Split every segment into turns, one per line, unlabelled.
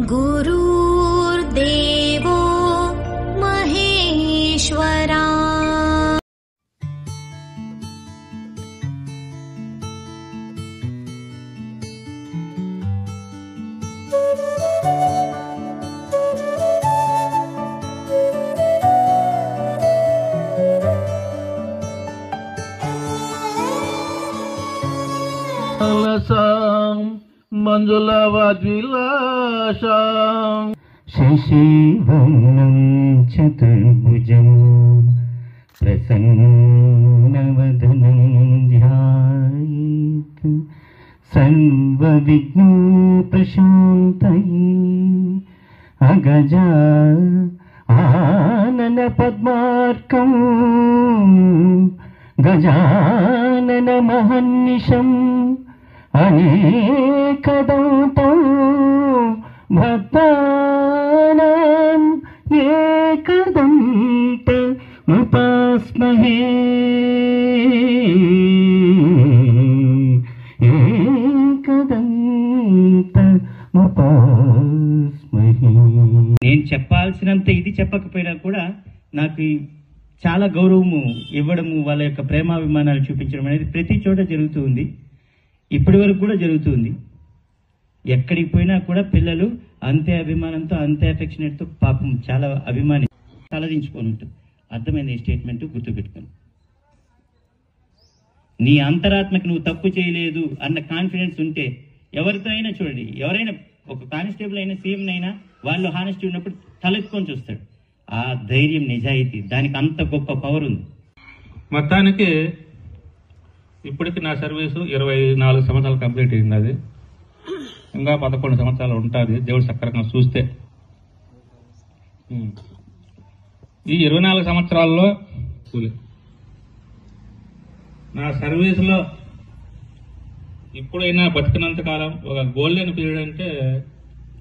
गुरुर्देवो महेश्वरा।
अलसां मंजुलवद्विलासां
शशिवर्णं चतुर्भुजं प्रसन्नवदनं ध्यायेत् सर्वविघ्नोपशान्तये अगजा आनन पद्मार्कं गजानन महर्निशम् अनेकदन्तं भक्तानां एकदन्तमुपास्महे एकदन्तमुपास्महे।
నేను చెప్పాల్సినంత ఇది చెప్పకపోయినా కూడా నాకు చాలా గౌరవము ఇవ్వడము, వాళ్ళ యొక్క ప్రేమాభిమానాలు చూపించడం అనేది ప్రతి చోట జరుగుతూ ఉంది. ఇప్పటి వరకు కూడా జరుగుతుంది. ఎక్కడికి పోయినా కూడా పిల్లలు అంతే అభిమానంతో, అంతే అఫెక్షనేట్తో, పాపం చాలా అభిమాని తలదించుకొని ఉంటుంది. అర్థమైంది ఈ స్టేట్మెంట్, గుర్తుపెట్టుకొని. నీ అంతరాత్మకి నువ్వు తప్పు చేయలేదు అన్న కాన్ఫిడెన్స్ ఉంటే ఎవరితో అయినా చూడండి, ఎవరైనా ఒక కానిస్టేబుల్ అయినా, సీఎం అయినా, వాళ్ళు హానెస్టీ ఉన్నప్పుడు తలెత్తుకొని చూస్తాడు. ఆ ధైర్యం, నిజాయితీ, దానికి అంత గొప్ప పవర్ ఉంది.
మొత్తానికి ఇప్పటికి నా సర్వీసు 24 సంవత్సరాలు కంప్లీట్ అయింది. అది ఇంకా 11 సంవత్సరాలు ఉంటుంది దేవుడు సక్రమంగా చూస్తే. ఈ 24 సంవత్సరాల్లో నా సర్వీసులో ఇప్పుడైనా బతికినంత కాలం ఒక గోల్డెన్ పీరియడ్ అంటే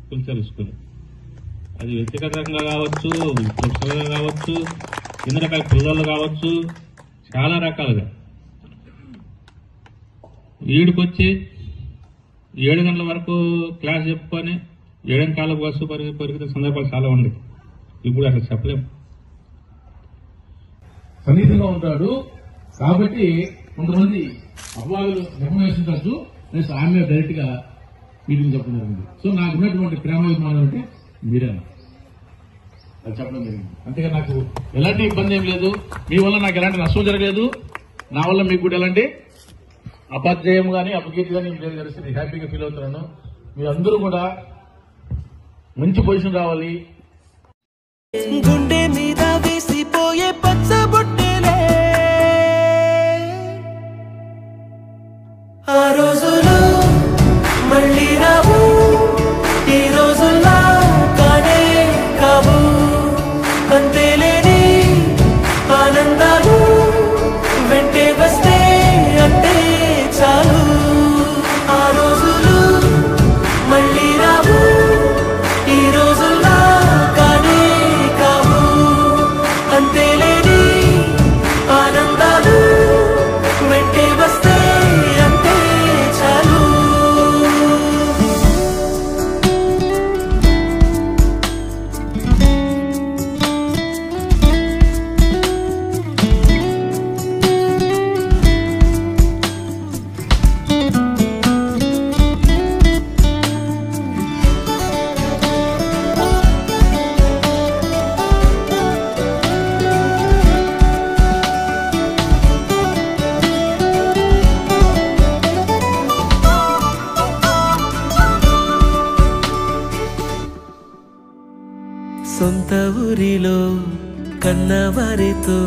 పులిచెర్ల స్కూల్. అది వ్యక్తిగతంగా కావచ్చు, ప్రొఫెషనల్గా కావచ్చు, ఎన్ని రకాల పిల్లలు కావచ్చు, చాలా రకాలుగా. ఈడుకొచ్చి 7 గంటల వరకు క్లాస్ చెప్పుకొని 7 కాళ్ళకు బస్సు పరిగెత్తిన సందర్భాలు చాలా ఉంది. ఇప్పుడు అసలు చెప్పలేము.
సన్నిహితంగా ఉంటాడు కాబట్టి కొంతమంది అవ్వాలు నిర్ణయించవచ్చు. నేను ఆమె డైరెక్ట్ గా మీటింగ్ చెప్పడం జరిగింది. సో నాకు ఉన్నటువంటి ప్రేమాభిమానం అంటే మీరేనా అది చెప్పడం జరిగింది. అంతేగా నాకు ఎలాంటి ఇబ్బంది ఏం లేదు. మీ వల్ల నాకు ఎలాంటి నష్టం జరగలేదు. నా వల్ల మీకు కూడా ఎలాంటి అపజయం కానీ అపకీర్తి కానీ లేదు. కలిసి హ్యాపీగా ఫీల్ అవుతున్నాను. మీరందరూ కూడా మంచి పొజిషన్ రావాలి.
గుండె మీద వేసిపోయే పచ్చబొట్టెలే ఆ రోజులు మళ్ళీ రావు. ఈ రోజుల్లా కానే కావు. అంతేలేని ఆనందాలు వెంటే వస్తే అంటే చాలు. ఆ రోజులు మళ్ళీ రావు. ఈ రోజుల్లా కానే కావు. అంతేలేని ఆనందాలు వెంటే వస్తే అంటే చాలు. సొంత ఊరిలో కన్నవారితో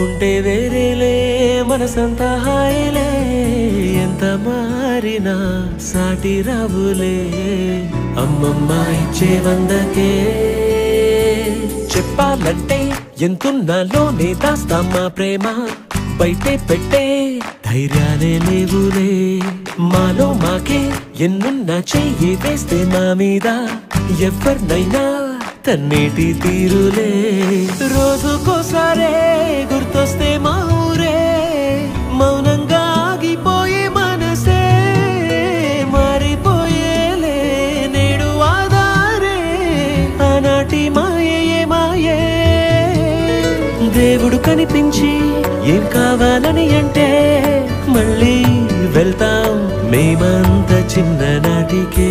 ఉంటే వేరేలే మనసంతా హాయిలే. ఎంత మారినా సాటి రావులే అమ్మమ్మ ఇచ్చే 100కే. చెప్పాలంటే ఎంతున్నాలోనే దాస్తామా ప్రేమ, బయటే పెట్టే ధైర్యాలే లేవులే. మాలో మాకే ఎన్నున్నా చెయ్యి వేస్తే మా మీద ఎవరినైనా తన్నేటి తీరులే. రోజుకోసారే గుర్తొస్తే మా ఊరే మౌనంగా ఆగిపోయే మనసే మారిపోయేలే. నేడు ఆధార దేవుడు కనిపించి ఏం కావాలని అంటే మళ్ళీ వెళ్తాం మేమంత చిన్ననాటికే.